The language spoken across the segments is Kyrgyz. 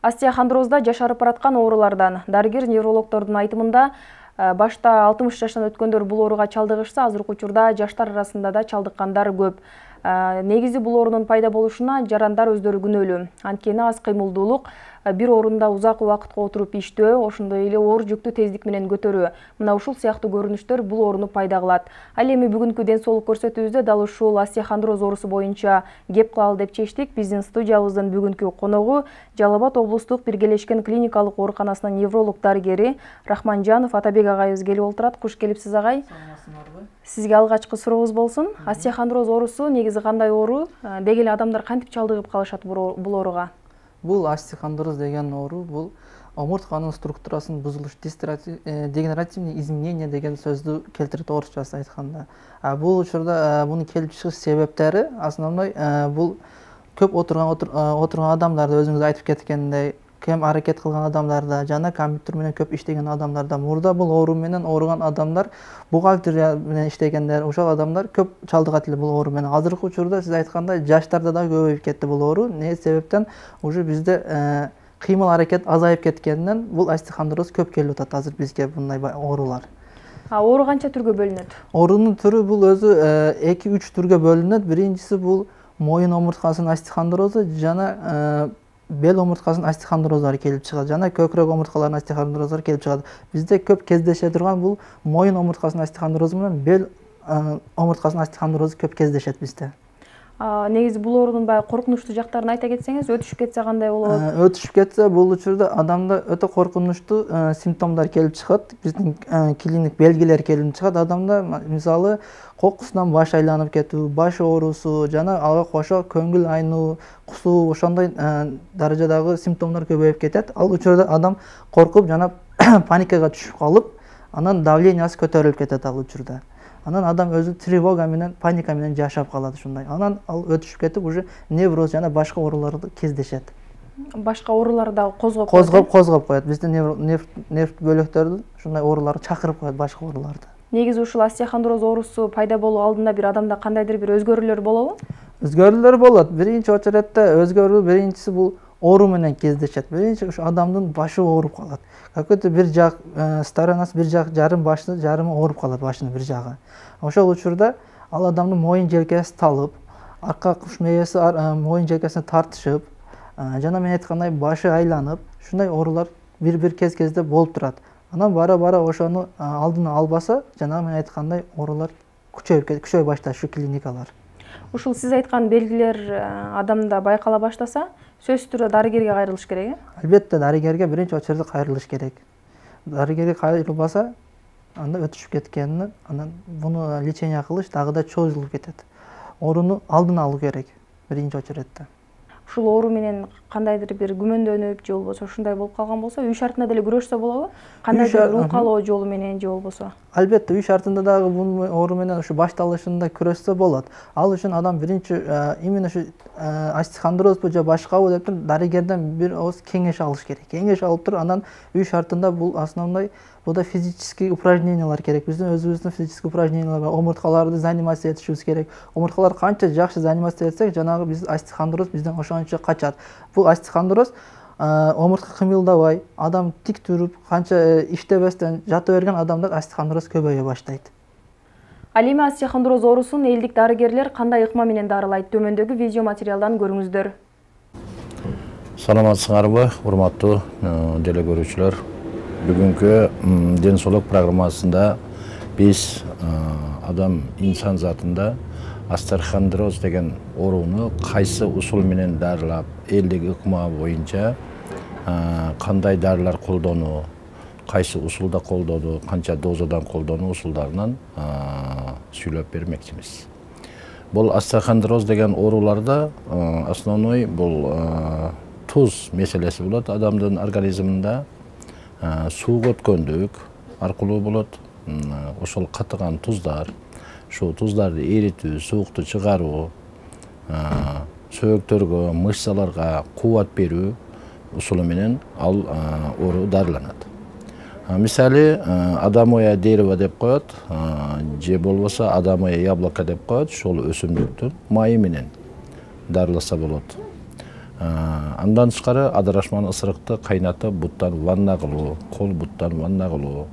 Остеохондрозда жашарып бараткан оорулардан дарыгер-неврологдордун айтымында башта 60 жаштан өткөндөр бул ооруга чалдыгышса, азыркы учурда жаштар арасында да чалдыккандар көп. Негизи бул оорунун пайда болушуна жарандар өздөрү күнөөлүү. Анткени аз кыймылдуулук, бир орунда узак убакытка отуруп иштөө, ошондой эле оор жүктү тездик менен көтөрүү. Мына ушул сыяктуу көрүнүштөр бул ооруну пайда кылат. Ал эми бүгүнкү ден соолук көрсөтүүбүздө дал ушул остеохондроз оорусу боюнча кеп кылалы деп чечтик. Биздин студиябыздын бүгүнкү коногу Жалал Абад облустук биргелешкен клиникалык ооруканасынын невролог дарыгери Рахманжанов Атабек агайыбыз келип олтурат. Куш келипсиз, агай. Сизге алгачкы сурообуз болсун. Остеохондроз оорусу негизи кандай оору? Деги эле адамдар кантип чалдыгып калышат бул ооруга? Бул остеохондроз деген оору бул омуртканын структурасын бузулуш, дегенеративный изменение деген сөздү келтирет орусчасы айтканда. Бул учурда мунун келип чыгыш себептери основной бул көп отурган адамдарда, өзүңүз айтып кеткендей, кем аракет кылган адамдарда жана компьютер менен көп иштеген адамдарда, мурда бул оору менен ооруган адамдар, бухгалтерия менен иштегендер, ошол адамдар көп чалдыгат эле бул оору менен. Азыркы учурда сиз айткандай жаштарда да көбөйүп кетти бул оору. Не себептен уже бизде кыймыл аракет азайып кеткенинен бул остеохондроз көп келип атат азыр бизге мындай оорулар. Оору канча түргө бөлүнөт? Оорунун түрү бул өзү 2-3 түргө бөлүнөт. Биринчиси бул моюн омурткасынын остеохондрозу жана бел омурткасынын остеохондрозлору келип чыгат, жана көкүрөк омурткаларынын остеохондрозлору келип чыгат. Бизде көп кездеше турган бул моюн омурткасынын остеохондрозу менен бел омурткасынын остеохондрозу көп кездешет бизде. Негизи бул оорунун баягы коркунучтуу жактарын айта кетсеңиз, өтүшүп кетсе кандай болот? Өтүшүп кетсе, бул учурда адамда өтө коркунучтуу симптомдор келип чыгат. Биздин клиник белгилер келип чыгат. Адамда мисалы кокусунан баш айланып кетүү, баш оорусу жана ага кошо көңүл айнуу, кусуу, ошондой даражадагы симптомдор көбөйүп кетет. Ал учурда адам коркуп жана паникага түшүп калып, анан давлениясы көтөрүлүп кетет ал учурда. Анан адам өзү тревога менен, паника менен жашап калат ушундай. Анан ал өтүшүп кетип, уже невроз жана башка ооруларды кездешет. Башка оорулар да козгоп коет. Бизде нерв бөлөктөрдү ушундай оорулар чакырып коет, башка ооруларды. Негизи ушул остеохондроз оорусу пайда болуу алдында бир адамда кандайдыр бир өзгөрүүлөр болобу? Өзгөрүүлөр болот. Биринчи очередде өзгөрүү биринчиси бул оору менен кездешет. Биринчи ушу адамдын башы ооруп калат. Какой-то бир жак сторонасы, бир жак башы жарымы ооруп калат, башынын бир жагы. Ошол учурда ал адамдын моюн желкеси талып, арка куш мээси моюн желкесине тартышып, жана мен айткандай башы айланып, ушундай оорулар бир кезде болуп турат. Анан бара ошону алдын албаса, жана мен айткандай оорулар күчөй баштайт ушу клиникалар. Ушул сиз айткан белгилер адамда байкала баштаса, сөзсүз түрдө дарыгерге кайрылыш керек, Албетте, дарыгерге биринчи очередде кайрылыш керек. Дарыгерге кайрылбаса, анда өтүшүп кеткенин, анан буну лечение кылыш дагы да чоозулуп кетет. Ооруну алдын алуу керек биринчи очередде. Ушул оору менен кандайдыр бир күмөндөнүп же болбосо ушундай болуп калган болсо, үй шартында деле күрөшсө болобу? Кандайдыр бир укалоо жолу менен же болбосо? Албетте, үй шартында дагы бул оору менен ушу башталышында күрөшсө болот. Ал үчүн адам биринчи именно ушу остеохондрозбу же башкабы деп туруп дарыгерден бир ооз кеңеш алыш керек. Кеңеш алып туруп, анан үй шартында бул основной буда физический упражнениялар керек. Биздин өзүбүздүн физический упражнениялар бар. Омурткаларды заниматься этишибиз керек. Омурткалар канча жакшы заниматься этсек, жанагы биз остеохондроз бизден ошончо качат. Бул остеохондроз омуртка кымылдабай, адам тик туруп, канча иштебестен жата берген адамдар остеохондроз көбөйө баштайт. Ал эми остеохондроз оорусун элдик дарыгерлер кандай ыкма менен дарылайт? Төмөндөгү видео материалдан көрүңүздөр. Саламатсыңарбы, урматтуу деле көрүүчүлөр. Бүгүнкү ден соолук программасында биз адам инсан затында остеохондроз деген ооруну кайсы усул менен дарылап, элдик ыкма боюнча кандай дарылар колдонуу, кайсы усулда колдонуу, канча дозадан колдонуу усулдарынан сүйлөп бермекчимиз. Бул остеохондроз деген ооруларда основной бул туз меселеси болот. Адамдын организминде сууга өткөндүк аркылуу болот. Ошол катыган туздар, ушул туздарды эритүү, суукту чыгаруу, сөөктөргө, мышцаларга кубат берүү усулу менен ал оору дарыланат. Мисалы, адамое дерево деп коет, же болбосо адамое яблоко деп коет, ошол өсүмдүктүн майы менен дарыласа болот. Андан тышкары адарашман ысырыкты кайнатып буттан ванна кылуу, кол буттан ванна кылуу.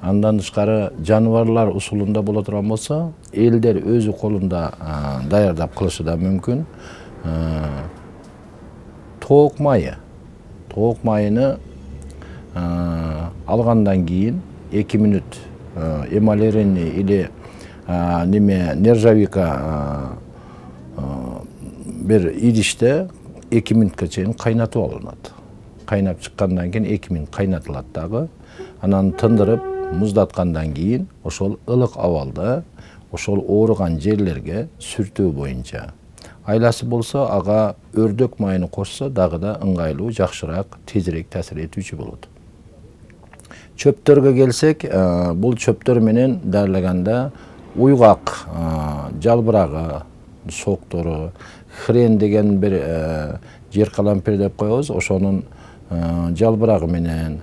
Андан тышкары жаныбарлар усулунда боло турган болсо, элдер өзү колунда даярдап кылышы да мүмкүн. Тоок майыны алгандан кийин 2 мүнөт эмалированный или нержавейка bir idişte 2 minutка чейин кайнатып алынат. Кайнап чыккандан кийин 2 минут кайнатылат дагы. Анан тындырып, муздаткандан кийин ошол ылык абалда ошол ооруган жерлерге сүртүү боюнча. Айласы болсо ага өрдөк майыны кошсо дагы да ыңгайлуу, жакшыраак, тезирээк таасир этүүчү болот. Чөптөргө келсек, бул чөптөр менен дарылаганда уйгак, жалбырагы, соктору, хрен деген бир жер калампир деп коебуз, ошонун жалбырагы менен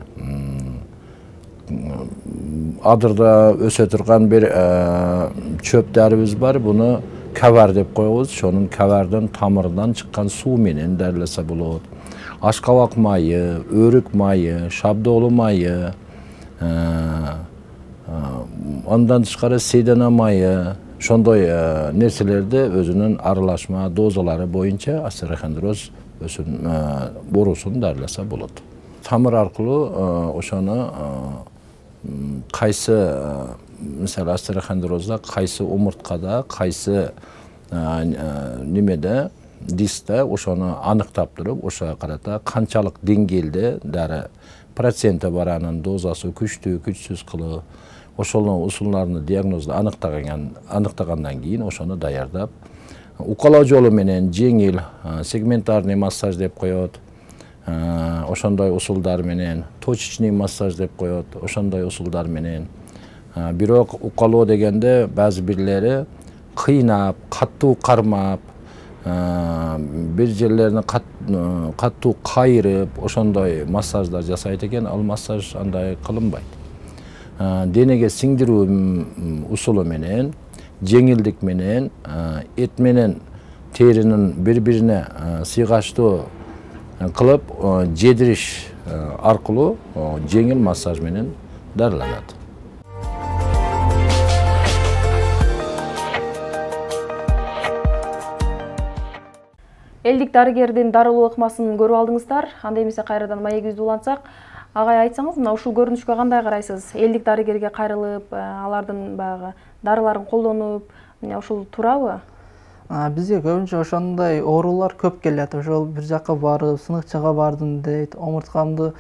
адырда өсө турган бир чөп дарыбыз бар, буну кавар деп коебуз. Ошонун кавардын тамырынан чыккан суу менен дарыласа болот. Ашкабак майы, өрүк майы, шабдоолу майы, андан тышкары сейдана майы, ошондой нерселерди өзүнүн аралашма дозалары боюнча остерохондроз оорусун дарыласа болот. Тамыр аркылуу ошону кайсы мисалы остерохондрозда кайсы омурткада, кайсы немеде, дискте ошону аныктап туруп, ошого карата канчалык деңгээлде дары проценти бар, анын дозасы күчтүү, күчсүз кылуу, ошол усулларны диагнозду аныктагандан кийин ошону даярдап, укалоо жолу менен жеңил сегментарный массаж деп коет, ошондой усулдар менен точечный массаж деп коет, ошондой усулдар менен. Бирок укалоо дегенде баазы бирлери кыйнап, каттуу кармап, бир жерлерин каттуу кайрып, ошондой массаждар жасайт экен. Ал массаж андай кылынбайт. Денеге сиңдирүү усулу менен, жеңилдик менен, эт менен теринин бири-бирине сыйгаштуу кылып, жедириш аркылуу жеңил массаж менен дарыланат. Элдик дарыгердин дарылоо ыкмасын көрүп алдыңыздар. Андай эмесе кайрадан маегибизди улантсак, агай айтсаңыз, мына ушул көрүнүшкө кандай карайсыз? Элдик дарыгерге кайрылып, алардын баягы дарыларын колдонуп, мына ушул туурабы? Бизге көбүнчө ошондой оорулар көп келет. Ошол бир жакка барып, сыныкчыга бардым дейт, омурткамды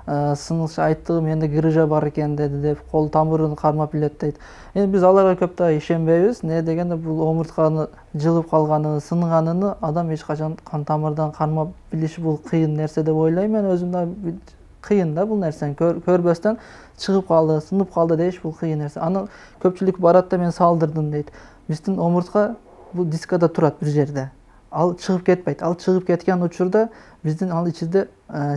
сыныкчы айтты, менде грыжа бар экен деди деп, кол тамырын кармап билет дейт. Эми биз аларга көп да ишенбейбиз. Не дегенде бул омуртканы жылып калганын, сынганын адам эч качан кан тамырдан кармап билиши бул кыйын нерсе деп ойлойм. Мен өзүм да кыйын да бул нерсени көрбөстөн чыгып калды, сынып калды дейиш бул кыйын нерсе. Аны көпчүлүк барат да мен салдырдым дейт. Биздин омуртка бул дискада турат бир жерде. Ал чыгып кетпейт. Ал чыгып кеткен учурда биздин ал ичинде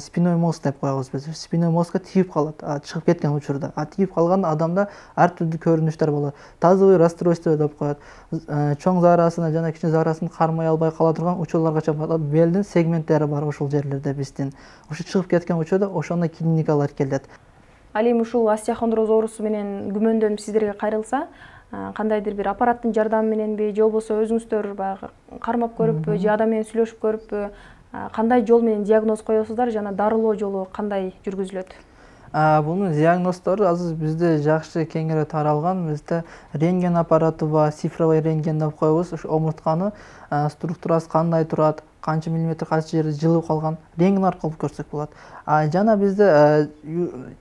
спиной мозг деп коебуз биз. Спиной мозгка тийип калат. Чыгып кеткен учурда. Тийип калганда адамда ар түрдүү көрүнүштөр болот. Тазовый расстройство деп коет. Чоң заарасына жана кичине заарасын кармай албай кала турган учурларга чыккан белдин сегменттери бар ошол жерлерде биздин. Ошо чыгып кеткен учурда ошондой клиникалар келет. Ал эми ушул остеохондроз оорусу менен күмөндөнүп сиздерге кайрылса, кандайдыр бир аппараттын жардамы мененби, же болбосо өзүңүздөр баягы кармап көрүппү, же адам менен сүйлөшүп көрүппү, кандай жол менен диагноз коесуздар жана дарылоо жолу кандай жүргүзүлөт? Бунун диагноздору азыр бизде жакшы кеңири таралган. Бизде рентген аппараты бар, цифровой рентген деп коебуз. Ушу омуртканы структурасы кандай турат, канча миллиметр кайсы жери жылып калган рентген аркылуу көрсөк болот. Жана бизде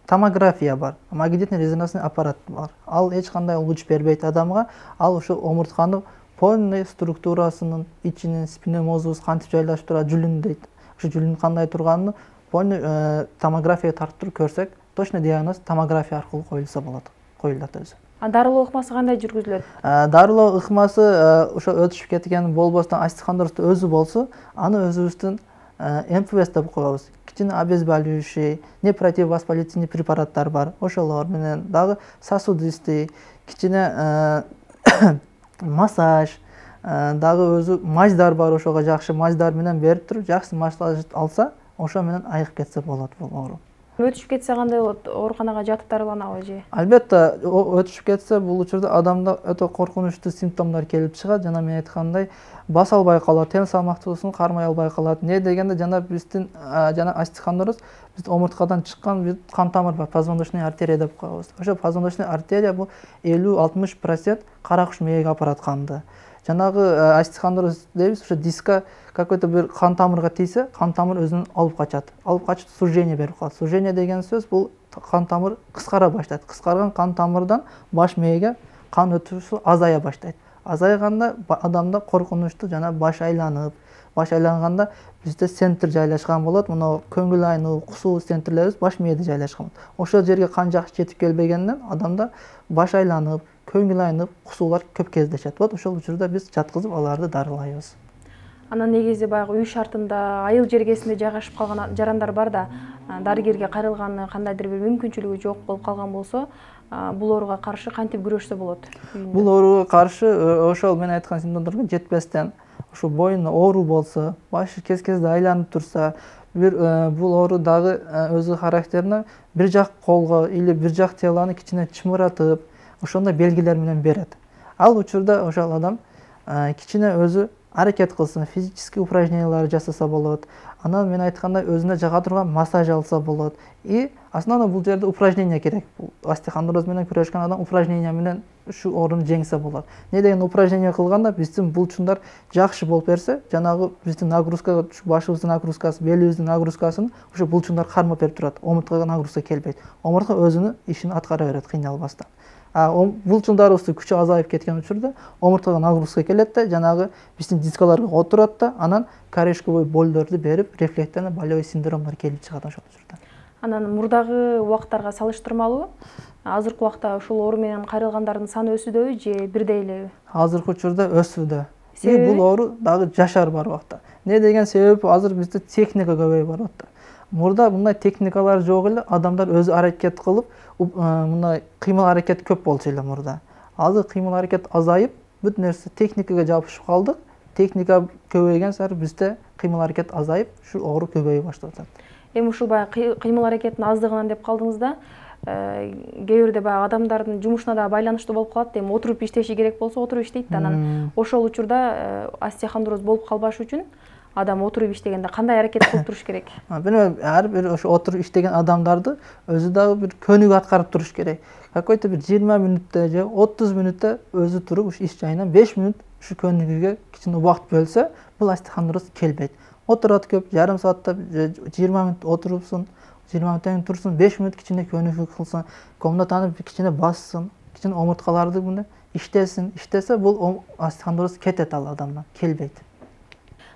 томография бар, магнитный резонансный аппарат бар. Ал эч кандай луч бербейт адамга. Ал ушу омуртканы полный структурасынын ичинин спиной мозгубуз кантип жайлашып турат, жүлүн дейт. Ушу жүлүн кандай турганын полный томография тартып туруп көрсөк, точно диагноз томография аркылуу коюлса болот. Коюлат өзү. Дарылоо ыкмасы кандай жүргүзүлөт? Дарылоо ыкмасы ошо өтүшүп кеткен болбостон остеохондроздун өзү болсо, аны өзүбүздүн МФВС деп коебуз. Кичине обезболивающий, непротивовоспалительный препараттар бар. Ошолор менен дагы сосудистый, кичине массаж, дагы өзү маждар бар, ошого жакшы маждар менен берип туруп, жакшы массаж алса, ошо менен айыгып кетсе болот бул оору. Өтүшүп кетсе кандай болот? Ооруканага жатып дарыланабы же? Албетте, өтүшүп кетсе, бул учурда адамда өтө коркунучтуу симптомдор келип чыгат. Жана мен айткандай, баса албай калат, тең салмактуулугун кармай албай калат. Не дегенде жана биздин жана остеохондроз биз омурткадан чыккан бир кан тамыр бар, позвоночный артерия деп коебуз. Ошо позвоночный артерия бул 50-60% кара куш мээге алып барат канды. Жанагы остеохондроз дейбиз, ошо диска какой-то бир кан тамырга тийсе, кан тамыр өзүн алып качат. Алып качып сужение берип калат. Сужение деген сөз бул кан тамыр кыскара баштайт. Кыскарган кан тамырдан баш мээге кан өтүшү азая баштайт. Азайганда адамда коркунучтуу жана баш айланганда бизде центр жайлашкан болот. Мына көңүл айнуу, кусуу центрлерибиз баш мээде жайлашкан. Ошол жерге кан жакшы жетип келбегенден адамда баш айланып, көңүл айнып, кусуулар көп кездешет. Вот ошол учурда биз жаткызып аларды дарылайбыз. Анан негизи баягы үй шартында айыл жергесинде жайгашып калган жарандар бар да, дарыгерге кайрылганы кандайдыр бир мүмкүнчүлүгү жок болуп калган болсо, бул ооруга каршы кантип күрөшсө болот? Бул ооруга каршы ошол мен айткан симптомдорго жетпестен, ошо боюнда оору болсо, башы кез-кезде айланып турса, бул оору дагы өзү характерине бир жак колго или бир жак телону кичине чымыратып, ошондой белгилер менен берет. Ал учурда ошол адам кичине өзү аракет кылсын, физический упражнениялар жасаса болот. Анан мен айткандай өзүнө жага турган массаж алса болот. И основной бул жерде упражнение керек. Остеохондроз менен күрөшкөн адам упражнение менен ушу ооруну жеңсе болот. Не деген упражнение кылганда биздин булчундар жакшы болуп берсе, жанагы биздин нагрузка, башыбыздын нагрузкасы, белибиздин нагрузкасын ушу булчундар кармап берип турат. Омурткага нагрузка келбейт. Омуртка өзүнүн ишин аткара берет кыйналбастан. Булчундарыбыздын күчү азайып кеткен учурда омурткага нагрузка келет да, жанагы биздин дискаларга отурат да, анан корешковый болдорду берип, рефлекторный болевой синдромдор келип чыгат ошол учурда. Анан мурдагы убактарга салыштырмалуу азыркы убакта ушул оору менен кайрылгандардын саны өсүүдөбү же бирдей элеби? Азыркы учурда өсүүдө. Бул оору дагы жашар бар убакта. Не деген себеби азыр бизде техника көбөйүп барат. Мурда мындай техникалар жок эле, адамдар өзү аракет кылып, мындай кыймыл аракет көп болчу эле мурда. Азыр кыймыл аракет азайып, бүт нерсе техникага жабышып калдык. Техника көбөйгөн сары бизде кыймыл аракет азайып, ушу оору көбөйө баштап атат. Эми ушул баягы кыймыл аракеттин аздыгынан деп калдыңыз да, кээ бирде баягы адамдардын жумушуна да байланыштуу болуп калат. Эми отуруп иштеши керек болсо отуруп иштейт да, анан ошол учурда остеохондроз болуп калбаш үчүн адам отуруп иштегенде кандай аракет кылып туруш керек? Билбейм, ар бир ошо отуруп иштеген адамдарды өзү дагы бир көнүгүү аткарып туруш керек. Какой-то бир 20 мүнөттө же 30 мүнөттө өзү туруп ушу иш жайынан 5 мүнөт ушу көнүгүүгө кичине убакыт бөлсө, бул остеохондроз келбейт. Отурат көп, жарым саатта 20 мүнөт отурупсун, 20 мүнөттөн турсун, 5 мүнөт кичине көнүгүү кылсын, комнатаны кичине бассын, кичине омурткаларды мындай иштесе, бул остеохондроз кетет ал адамдан, келбейт.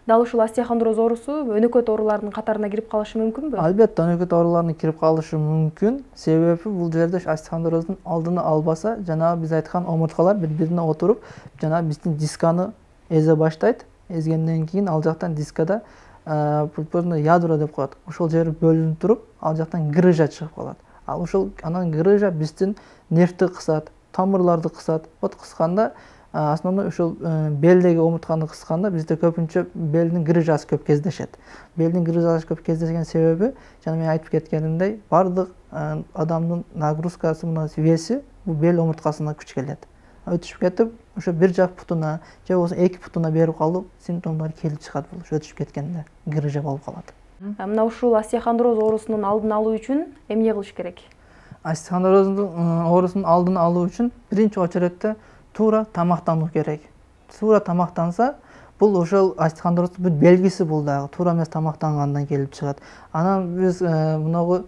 Дал ушул остеохондроз оорусу өнөкөт оорулардын катарына кирип калышы мүмкүнбү? Албетте, өнөкөт оорулардын кирип калышы мүмкүн. Себеби бул жерде остеохондроздун алдын албаса, жана биз айткан омурткалар бири-бирине отуруп, жана биздин дисканы эзе баштайт. Эзгенден кийин ал жактан дискада пульпозный ядро деп коет. Ошол жери бөлүнүп туруп, ал жактан грыжа чыгып калат. Ал ошол анан грыжа биздин нервти кысат, тамырларды кысат. Вот кысканда основной ушул белдеги омуртканы кысканда бизде көпүнчө белдин грыжасы көп кездешет. Белдин грыжасы көп кездешкен себеби, жана мен айтып кеткенимдей, бардык адамдын нагрузкасы, мына веси бул бел омурткасына күч келет. Өтүшүп кетип, ошо бир жак бутуна же болбосо эки бутуна берип калып, симптомдор келип чыгат, бул өтүшүп кеткенде грыжа болуп калат. Мына ушул остеохондроз оорусунун алдын алуу үчүн эмне кылыш керек? Остеохондроздун оорусунун алдын алуу үчүн биринчи очередде туура тамактануу керек. Туура тамактанса, бул ошол остеохондроздун бир белгиси, бул дагы туура эмес тамактангандан келип чыгат. Анан биз мынагы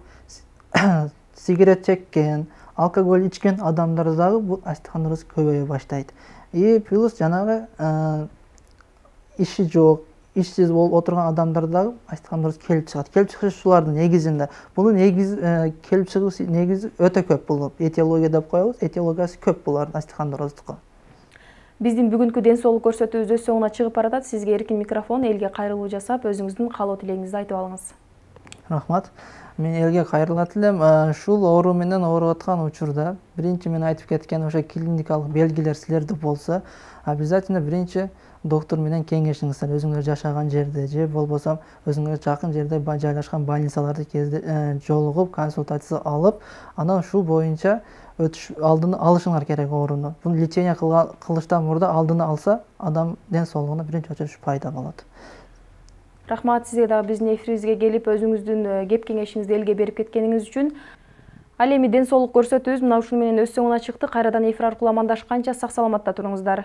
сигарет чеккен, алкоголь ичкен адамдарда дагы бул остеохондроз көбөйө баштайт. И плюс жанагы иши жок, ишсиз болуп отурган адамдарда дагы остеохондроз келип чыгат. Келип чыгышы ушулардын негизинде. Бунун келип чыгыш негизи өтө көп болот. Этиология деп коебуз, этиологиясы көп булардын остеохондроздуку. Биздин бүгүнкү ден соолук көрсөтүүбүз өз соңуна чыгып баратат. Сизге эркин микрофон, элге кайрылуу жасап, өзүңүздүн каалоо тилегиңизди айтып алыңыз. Рахмат. Мен элге кайрылат элем. Ушул оору менен ооруп аткан учурда биринчи мен айтып кеткен ошо клиникалык белгилер силерде болсо, обязательно биринчи доктор менен кеңешиңиздер, өзүңөр жашаган жерде же болбосо өзүңөр жакын жерде жайлашкан больницаларды жолугуп, консультация алып, анан ушул боюнча алдын алышыңар керек ооруну. Буну лечение кылыштан мурда алдын алса, адам ден соолугуна биринчи очередь пайда болот. Рахмат сизге дагы биздин эфирибизге келип өзүңүздүн кеп кеңешиңизди элге берип кеткениңиз үчүн. Ал эми ден соолук көрсөтүүбүз мына ушуну менен өз соңуна чыкты. Кайрадан эфир аркылуу амандашканча сак саламатта туруңуздар.